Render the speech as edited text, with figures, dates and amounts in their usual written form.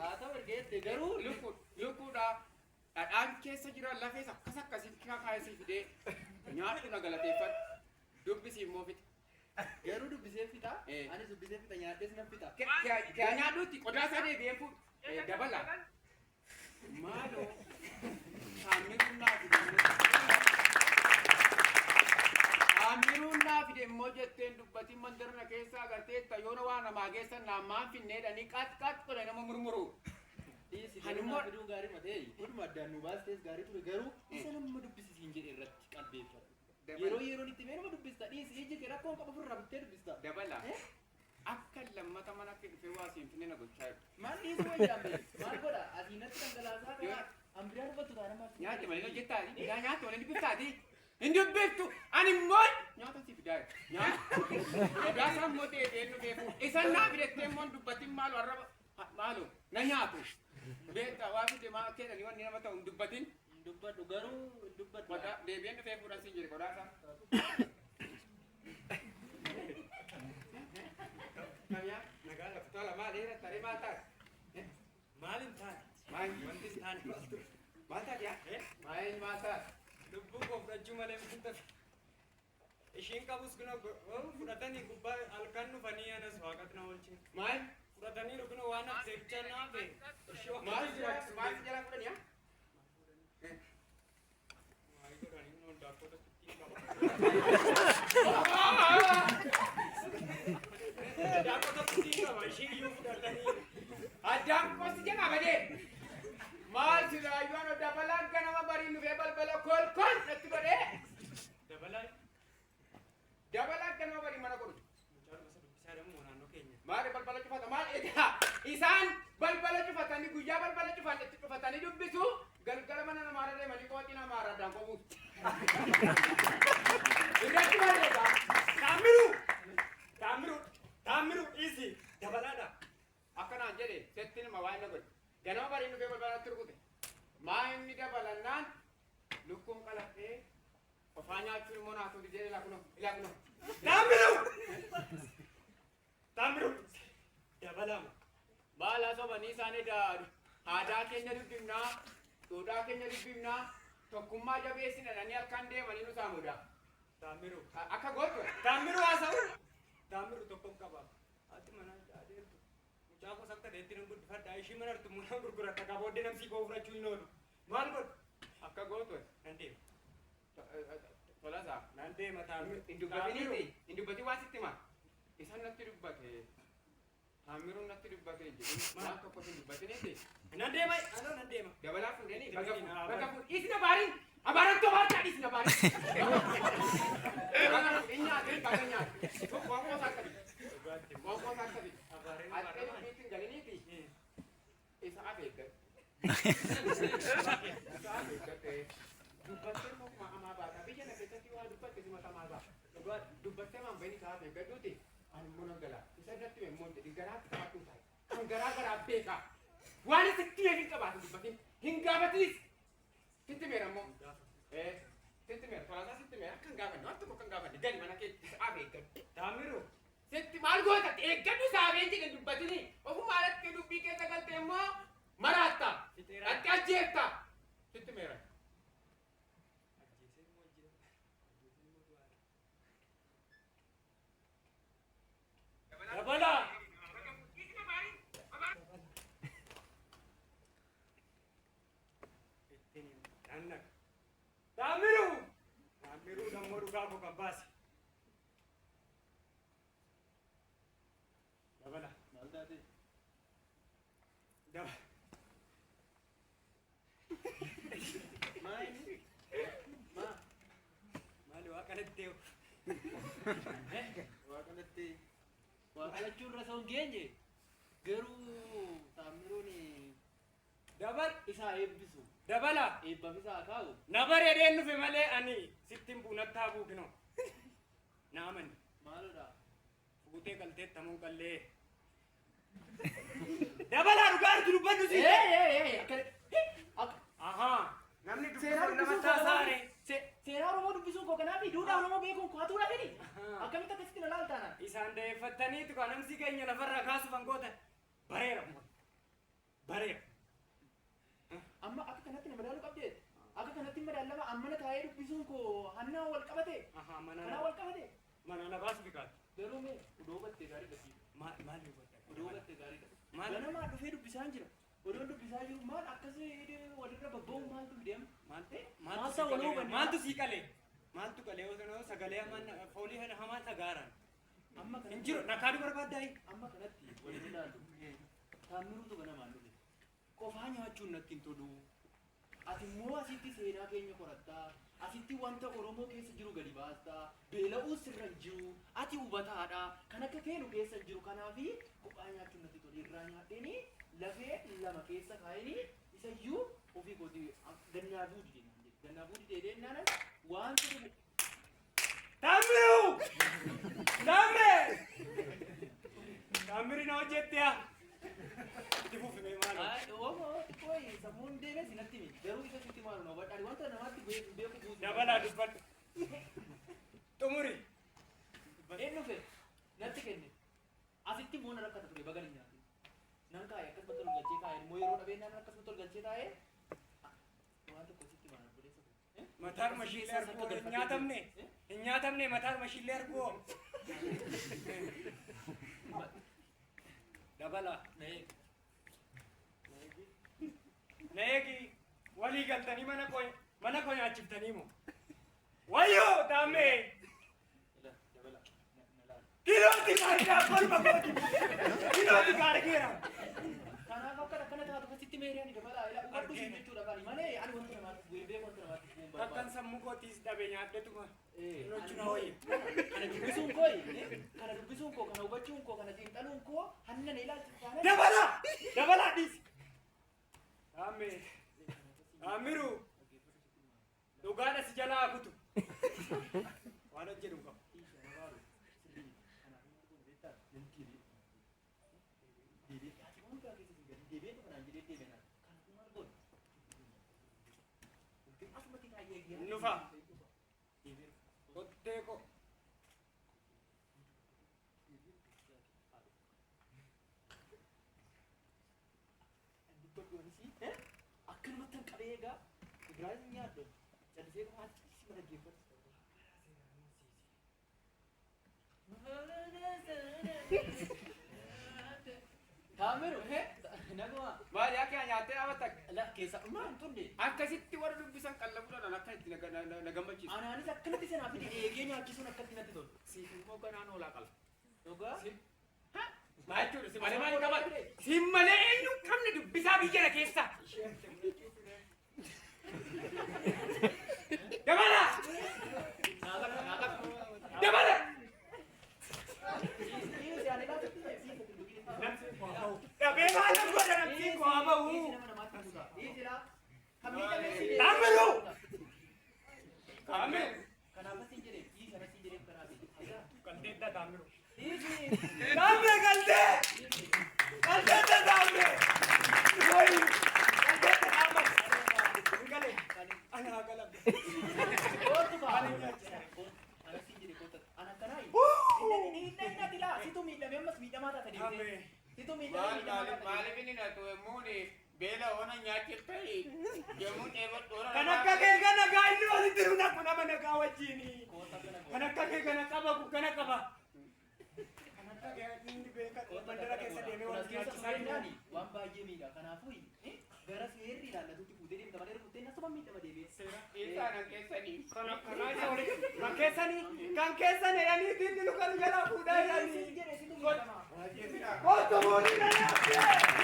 haa ta'u ergeette garuu lukkuudha dhadhaan keessa jira lafees akkasiin kaakaayesii fidee nyaadhu na galateeffadhu dubbisii immoo fixe. Garuu dubbisee fixa anis dubbisee fixa nyaadhees nan fixa. Kyaa nyaadhuutti qodaa isaa deebi'ee fuudhu dabala. Maaloo Amiruun naa fide immoo jetteen dubbatiin mandarna keessaa agarteetta yoona waan namaa geessan naammaan finneedhanii qaat godhe nama murmuru. Hanummaa fiduu gaarii matee hunduma addaan nu baastees gaarii ture garuu isa nama dubbisiisiin jedhe irratti qalbeeffatu. Yeroo itti mee nama dubbista dhiisi ijji kee rakkoon qabu ofirraa bittee dubbista. Dabala akka lammata mana kee dhufee waa siin finne na gochaa jiru. Maal dhiisuu wayyaamee maal godha asiinatti dhangalaasaa kana hambiraan hubattu taana maal. Nyaatti malee hojjettaati dhiigaa nyaatti malee dubbiftaati. Hin dubbiftu ani immoo nyaata si fidaa nyaata. Egaa isaan immoo deebi'ee nu beeku. Isan naa fidettee immoo dubbatiin maalu arraba maalu na nyaatu. Beektaa waa fide maa keedhanii wanni nama ta'u hin dubbatin. Dubbadhu garuu dubbadhu. Qodaa deebi'een dhufee fuudhan siin jedhe qodaa isaa. Kamiyaa nagaa lafa tola maal dheeraa taree maal taate? Maal hin taane? Maal Wanti hin taane maal ture? maal taate yaa? Maal taate? Lubbuu koo fudhachuu malee miti tafe. Ishiin qabus kuna fudhatanii gubbaa halkan dhufanii anas waaqatti na oolchin. Maal? Fudhatanii dhufuna waan abseechaa naafe. Maal jala fudhani yaa? Maal godhanii nu hundaakkota tuttiin qaba. Hundaakkota tuttiin qaba ishiin iyyuu fudhatanii. Addaan qosti jedhama badee. Maal silaayyuun dabalaan ganama bariin dhufee balbala kolkol natti godhee. Dabalaan ganama bariin mana godhu. Maali balbala cufata maal egaa isaan balbala cufatanii guyyaa balbala cufatanii dubbisu galgala mana namaarra deemanii qooxii namaarra addaan qobuuti. Irratti malee Taamiru isi dabalaadha. akkanaan jedhe setti nama waa inni godhe ganama bariin dhufee balbalatti rukute maa inni dabalannaan lukkuun qalattee qofaa nyaachuun immoo naatuuti jedhe ilaa kunoo. Taamiru dabalama. Baala sobanii isaanii daadu aadaa keenya dubbifnaa duudhaa keenya dubbifnaa tokkummaa jabeessina dhanii halkan deemanii nu saamuudha. Taamiru Akka gootu Taamiru haasa'u. Taamiru tokko qaba. Ati mana adeemtu. Mucaa koo sakka deetti nan guddifadha. Ishii mana artu muna gurguratta qabooddee namsii koo fudhachuu hin oolu. Maal godhu? akka gootu Nan deema. tolasaa Nan deema Taamiru. hin dubbatin waan sitti himaa isan natti dubbate Taamiruun natti dubbate jedhu waan tokko hin dubbatiniiti Nan deema. Anoo nan deema. dabalaa fuudhanii bakka fuudh isna baariin abaarattuu baartaa isna baariin nyaatee baga nyaate waan qoosaa akkabi ati dubbiitiin galiniiti isa afeeggadhe dubbattee mokuma hamaa baata biyya na keessatti waa dubbatte si matamaa baata dubbattee maan bayni isaa afeeggadhuuti ani immoo nan galaa isa irratti memmoonte dhingaraatti qabatuu taa'e kan garaa beekaa waan isitti hin qabaatu dubbatin hin gaafatiis sitti meera immoo sitti meera tolaasaa sitti meera akka hin gaafanne waan tokko akka hin gaafanne gadi mana kee isa afeeggadhu Taamiru. sitti maal goota eeggadhu isaa afeen jedhe dubbatini ofuma alatti dubbii keessa galte immoo maraatta dhatti ajjeefta sitti meera. Dabala. Taamiru. Taamiru dammoo dhugaa koo kan baase. Dabala. Maal taate? Dabala. Maali waa kanatti ta'u. Waa kanatti waa kadhachuun rasa hin geenye garuu Taamiruun Dabal. isaa eebbisu Dabala. eebbaf isaa kaa'u. Na bareedeen dhufe malee ani sittin buunattaa buukino. Na amani. Maalodha? Fuutee qaltee tamuun qallee. Dabalaa dhugaa argi dubbadhu si. Ahaa. Namni dubbatu nama taasaare. Seeraa Oromoo dubbisuun koo kanaa fi duudhaa Oromoo beekuun koo hatuudha fedhi. Akkamitti akkasitti na laaltaana? Isaan deeffattaniitu kan namsi keenya lafarraa kaasuuf hangoota bareera. Amma na taa'ee dubbisuun koo hannaa wal qabate. Kanaa wal qabate. Mana na baas bikaat. Garuu mee odoo battee gaarii dha. Maal dubbata? Odoo battee gaarii dha. Ganamaa dhufee dubbisaa hin jira. Odoo dubbisaa jiru maal akkasii walirra babba'u maaltu deema? Maaltu sii qalee? Maaltu qalee osoo sagalee hamaan foolii hamaan dhagaaran. Amma kanatti hin jiru nakaadu barbaaddaa amma kanatti waliin ilaallu. Taamiruutu ganamaan dhufe. Qofaa nyaachuun natti hin tolu. Ati immoo asitti seenaa keenya qorattaa. Asitti wanta Oromoo keessa jiru gadi baastaa. Beela'uus sirra hin jiru. Ati hubataadha. Kan akka keenu keessa hin jiru. Kanaafi qophaa nyaachuun natti tolu. Irraa nyaadheeni lafee lama keessa kaa'anii isayyuu ofii kooti gannaa buudi jenna. Gannaa buudi deedeennaana waan jiru. Taamiru! Taamiri na hojjettea. Itti fufime maal? Koi samuun deemee sinatti mi. Garuu isa sitti maalu na hubadhaani wanta namaatti beeku buusu. Dabalaa dubbadhu. Xumuri. Eenyu fe natti kenne. Asitti immoo na rakkata ture baga hin nyaatu. Nan kaa'e akkasuma tolgalchee kaa'e immoo yeroo dhabeenyaan akkasuma tolgalchee taa'e waan tokko sitti maalu godheessa. Mataan mashiilee arguu hin nyaatamne. Hin nyaatamne mataan mashiilee arguu. Dabala. Neegi walii galtanii mana koo nyaachiftanii moo? Wayyoo taamee! Kilooti gaariidhaa kolma kooti! Kilooti gaariidhaa! Kanaaf akkana taatu kasitti meeriyaan dabalaa wadhu siin jechuudha kan malee ani wanta namaatti beeku wanta namaatti bu'uun barbaada. Takkan sammuu kootiis dhabe nyaadhetuma. Nochi na hoyi. Kana dubbisuun koo kana dubbisuun koo kana hubachuun koo kana xiinxaluun koo hanna na ilaalchiftaane. Dabalaa dhiisi. Taamee. Taamiru. Dhugaadha si jalaa kutu. Waan hojjedhu qaba. Nufa. Kottee ko. Akkanumatti kan qabee egaa Ibrahim nyaadhu callisee qofa achi si dhaggeeffatu. Taamiru naguma Maal yaa kee nyaattee dhaabatta? la keessa maan tunde Akkasitti warra dubbisan qallabuudhaan akka itti na gammachiisu. anaanis akkanatti sanaa fi eegee nyaachisuun akkatti natti tolu. Siif immoo ganaan oolaa qala. Dhugaa Maal jechuudha? Si malee maal hin qaban? Si malee eenyu qabne dubbisaa biyya na keessa. Dabala! Dabala! Dabee maal godha namtiin koo haa ba'u? Taamiru! Taamiru! Qalteedda taamiru. Taamire qaltee! Qalteedda taamire! Woy! Qalteedda taamire! Galee! Ana haa galabde. Maaliif inni na tu'e muuni beela ona nyaachiftee yemmuu dheebadhu. Kan akka kee kana gaa inni walitti hidhu naqu nama nagaa wajjini. Kan akka kee kana qaba kun kana qaba. Kan akka kee inni beeka mandara keessa deemee wal nyaachisaa jiru. waan baay'ee miidha kanaafuu gara seerri ilaallatutti fuutee deemta malee rukuttee nasuma miidhama deebi'ee. Isaan keessanii. Kan keessanii jedhanii luka jalaa fuudhaa jedhanii. Jedhee situ miidhama. Kootu boodii na nyaachee!